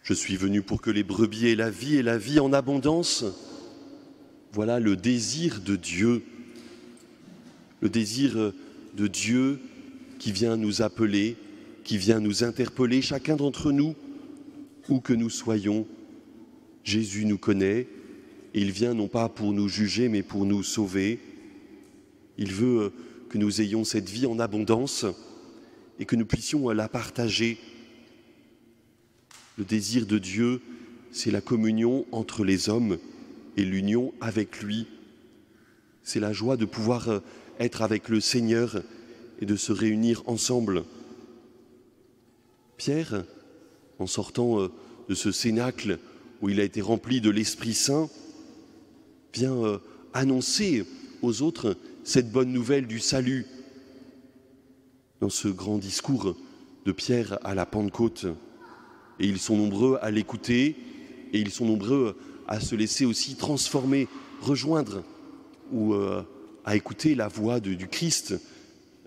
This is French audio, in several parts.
Je suis venu pour que les brebis aient la vie et la vie en abondance. Voilà le désir de Dieu. Le désir de Dieu qui vient nous appeler, qui vient nous interpeller, chacun d'entre nous, où que nous soyons. Jésus nous connaît et il vient non pas pour nous juger, mais pour nous sauver. Il veut que nous ayons cette vie en abondance et que nous puissions la partager. Le désir de Dieu, c'est la communion entre les hommes et l'union avec lui. C'est la joie de pouvoir être avec le Seigneur et de se réunir ensemble. Pierre, en sortant de ce cénacle où il a été rempli de l'Esprit Saint, vient annoncer aux autres cette bonne nouvelle du salut. Dans ce grand discours de Pierre à la Pentecôte, et ils sont nombreux à l'écouter, et ils sont nombreux à se laisser aussi transformer, rejoindre, ou à écouter la voix du Christ,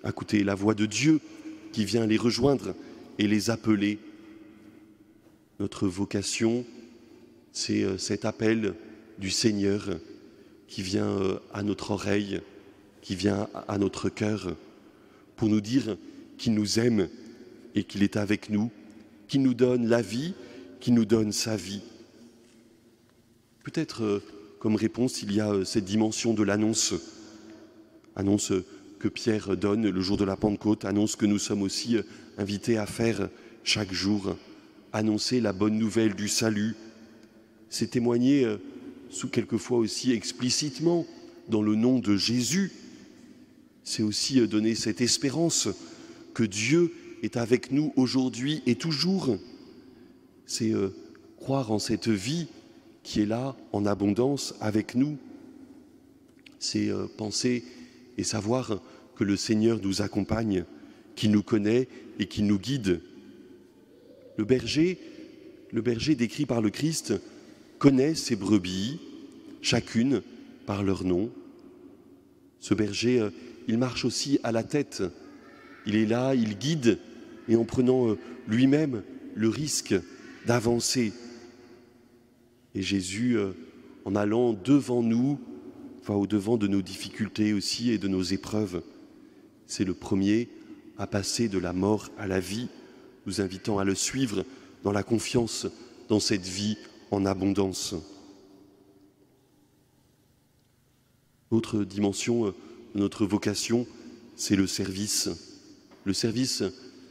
à écouter la voix de Dieu qui vient les rejoindre et les appeler. Notre vocation, c'est cet appel du Seigneur qui vient à notre oreille, qui vient à notre cœur, pour nous dire qu'il nous aime et qu'il est avec nous, qu'il nous donne la vie, qu'il nous donne sa vie. Peut-être comme réponse, il y a cette dimension de l'annonce, annonce que Pierre donne le jour de la Pentecôte, annonce que nous sommes aussi invités à faire chaque jour, annoncer la bonne nouvelle du salut. C'est témoigner quelquefois aussi explicitement dans le nom de Jésus. C'est aussi donner cette espérance que Dieu est avec nous aujourd'hui et toujours. C'est croire en cette vie qui est là en abondance avec nous. C'est penser et savoir que le Seigneur nous accompagne, qu'il nous connaît et qu'il nous guide. Le berger décrit par le Christ connaît ses brebis, chacune par leur nom. Ce berger, il marche aussi à la tête. Il est là, il guide, et en prenant lui-même le risque d'avancer. Et Jésus, en allant devant nous, enfin au-devant de nos difficultés aussi et de nos épreuves, c'est le premier à passer de la mort à la vie, nous invitant à le suivre dans la confiance, dans cette vie en abondance. Autre dimension de notre vocation, c'est le service. Le service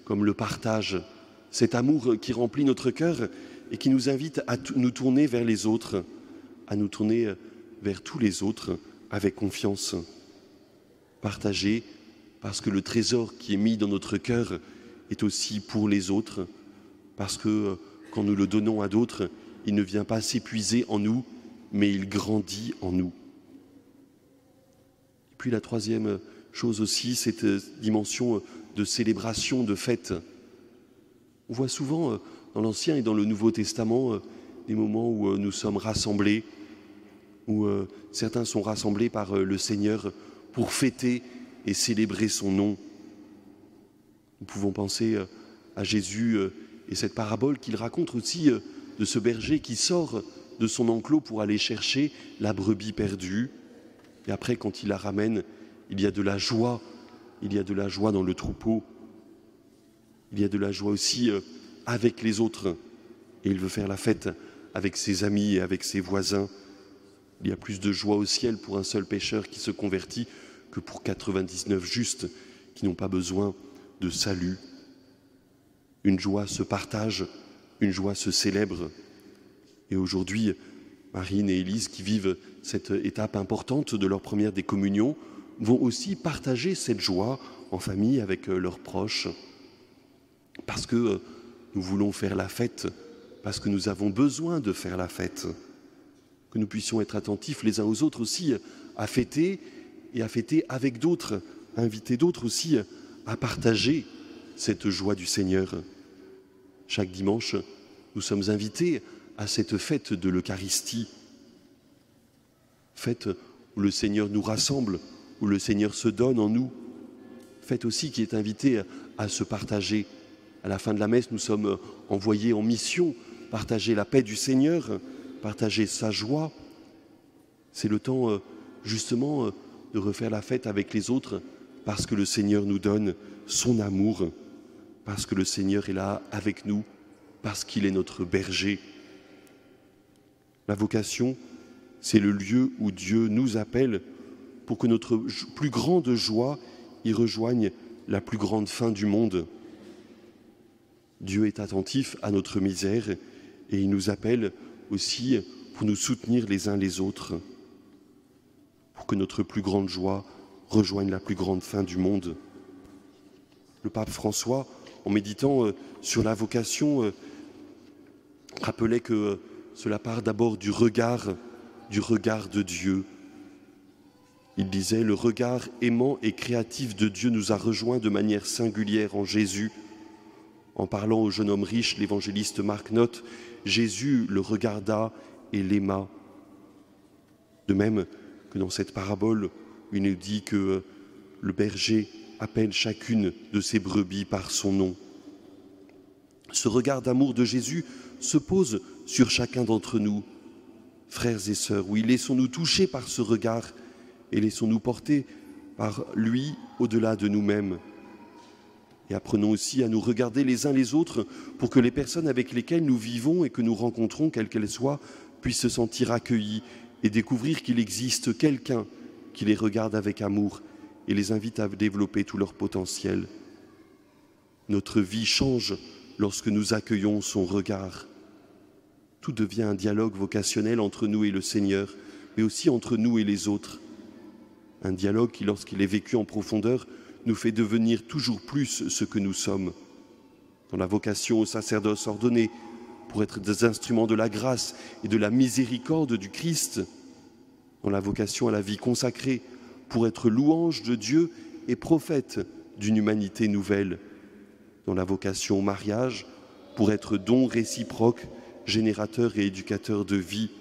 comme le partage, cet amour qui remplit notre cœur et qui nous invite à nous tourner vers les autres, à nous tourner vers tous les autres avec confiance. Partager parce que le trésor qui est mis dans notre cœur est aussi pour les autres, parce que quand nous le donnons à d'autres, il ne vient pas s'épuiser en nous, mais il grandit en nous. Et puis la troisième chose aussi, cette dimension de célébration, de fête. On voit souvent dans l'Ancien et dans le Nouveau Testament des moments où nous sommes rassemblés, où certains sont rassemblés par le Seigneur pour fêter et célébrer son nom. Nous pouvons penser à Jésus et cette parabole qu'il raconte aussi de ce berger qui sort de son enclos pour aller chercher la brebis perdue. Et après, quand il la ramène, il y a de la joie. Il y a de la joie dans le troupeau. Il y a de la joie aussi avec les autres. Et il veut faire la fête avec ses amis et avec ses voisins. Il y a plus de joie au ciel pour un seul pécheur qui se convertit que pour 99 justes qui n'ont pas besoin de salut. Une joie se partage, une joie se célèbre. Et aujourd'hui, Marine et Élise, qui vivent cette étape importante de leur première décommunion, vont aussi partager cette joie en famille avec leurs proches. Parce que nous voulons faire la fête, parce que nous avons besoin de faire la fête. Que nous puissions être attentifs les uns aux autres aussi à fêter et à fêter avec d'autres, à inviter d'autres aussi à partager cette joie du Seigneur. Chaque dimanche, nous sommes invités à cette fête de l'Eucharistie, fête où le Seigneur nous rassemble, où le Seigneur se donne en nous, fête aussi qui est invitée à se partager. À la fin de la messe, nous sommes envoyés en mission partager la paix du Seigneur, partager sa joie. C'est le temps justement de refaire la fête avec les autres parce que le Seigneur nous donne son amour, parce que le Seigneur est là avec nous, parce qu'il est notre berger. La vocation, c'est le lieu où Dieu nous appelle pour que notre plus grande joie y rejoigne la plus grande faim du monde. Dieu est attentif à notre misère et il nous appelle aussi pour nous soutenir les uns les autres, pour que notre plus grande joie rejoigne la plus grande faim du monde. Le pape François, en méditant sur la vocation, rappelait que cela part d'abord du regard de Dieu. Il disait « Le regard aimant et créatif de Dieu nous a rejoints de manière singulière en Jésus. » En parlant au jeune homme riche, l'évangéliste Marc note « Jésus le regarda et l'aima ». De même que dans cette parabole, il nous dit que le berger appelle chacune de ses brebis par son nom. Ce regard d'amour de Jésus se pose sur chacun d'entre nous. Frères et sœurs, oui, laissons-nous toucher par ce regard et laissons-nous porter par lui au-delà de nous-mêmes. Et apprenons aussi à nous regarder les uns les autres pour que les personnes avec lesquelles nous vivons et que nous rencontrons, quelles qu'elles soient, puissent se sentir accueillies et découvrir qu'il existe quelqu'un qui les regarde avec amour et les invite à développer tout leur potentiel. Notre vie change lorsque nous accueillons son regard. Tout devient un dialogue vocationnel entre nous et le Seigneur, mais aussi entre nous et les autres. Un dialogue qui, lorsqu'il est vécu en profondeur, nous fait devenir toujours plus ce que nous sommes. Dans la vocation au sacerdoce ordonné, pour être des instruments de la grâce et de la miséricorde du Christ, dans la vocation à la vie consacrée, pour être louange de Dieu et prophète d'une humanité nouvelle, dans la vocation au mariage, pour être don réciproque, générateur et éducateur de vie.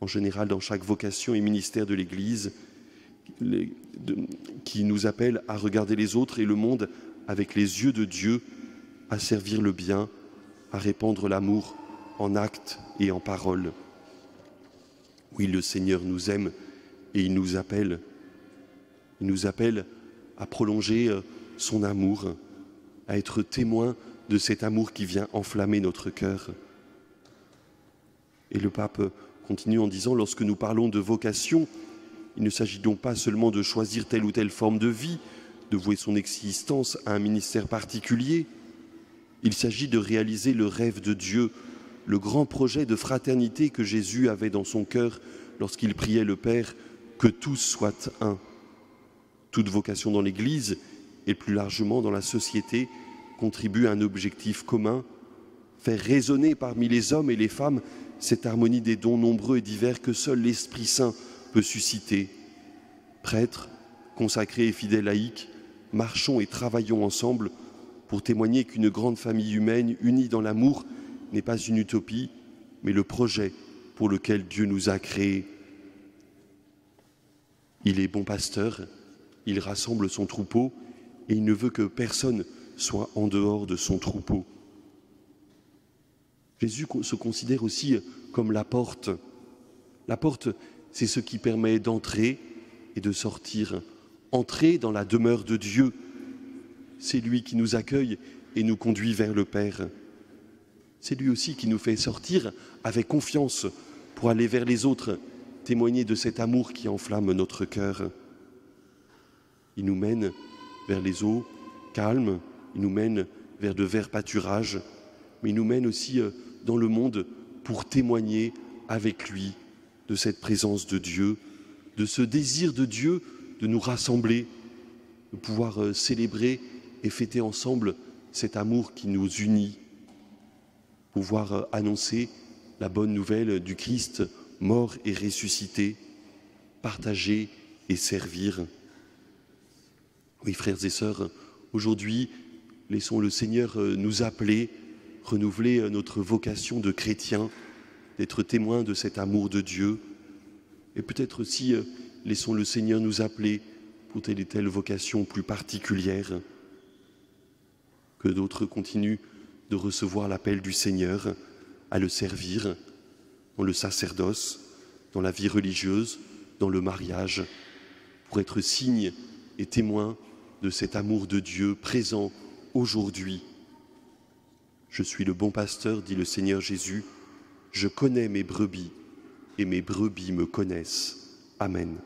En général, dans chaque vocation et ministère de l'Église, qui nous appelle à regarder les autres et le monde avec les yeux de Dieu, à servir le bien, à répandre l'amour en actes et en paroles. Oui, le Seigneur nous aime et il nous appelle. Il nous appelle à prolonger son amour, à être témoin de cet amour qui vient enflammer notre cœur. Et le pape continue en disant, lorsque nous parlons de vocation, il ne s'agit donc pas seulement de choisir telle ou telle forme de vie, de vouer son existence à un ministère particulier. Il s'agit de réaliser le rêve de Dieu, le grand projet de fraternité que Jésus avait dans son cœur lorsqu'il priait le Père, que tous soient un. Toute vocation dans l'Église et plus largement dans la société contribue à un objectif commun, faire résonner parmi les hommes et les femmes cette harmonie des dons nombreux et divers que seul l'Esprit Saint peut susciter. Prêtres, consacrés et fidèles laïcs, marchons et travaillons ensemble pour témoigner qu'une grande famille humaine unie dans l'amour n'est pas une utopie, mais le projet pour lequel Dieu nous a créés. Il est bon pasteur, il rassemble son troupeau et il ne veut que personne soit en dehors de son troupeau. Jésus se considère aussi comme la porte. La porte, c'est ce qui permet d'entrer et de sortir. Entrer dans la demeure de Dieu, c'est lui qui nous accueille et nous conduit vers le Père. C'est lui aussi qui nous fait sortir avec confiance pour aller vers les autres, témoigner de cet amour qui enflamme notre cœur. Il nous mène vers les eaux calmes, il nous mène vers de verts pâturages, mais il nous mène aussi dans le monde pour témoigner avec lui de cette présence de Dieu, de ce désir de Dieu de nous rassembler, de pouvoir célébrer et fêter ensemble cet amour qui nous unit, pouvoir annoncer la bonne nouvelle du Christ mort et ressuscité, partager et servir. Oui, frères et sœurs, aujourd'hui, laissons le Seigneur nous appeler, renouveler notre vocation de chrétien, d'être témoins de cet amour de Dieu. Et peut-être aussi, laissons le Seigneur nous appeler pour telle et telle vocation plus particulière. Que d'autres continuent de recevoir l'appel du Seigneur à le servir dans le sacerdoce, dans la vie religieuse, dans le mariage, pour être signe et témoin de cet amour de Dieu présent aujourd'hui. Je suis le bon pasteur, dit le Seigneur Jésus, je connais mes brebis et mes brebis me connaissent. Amen.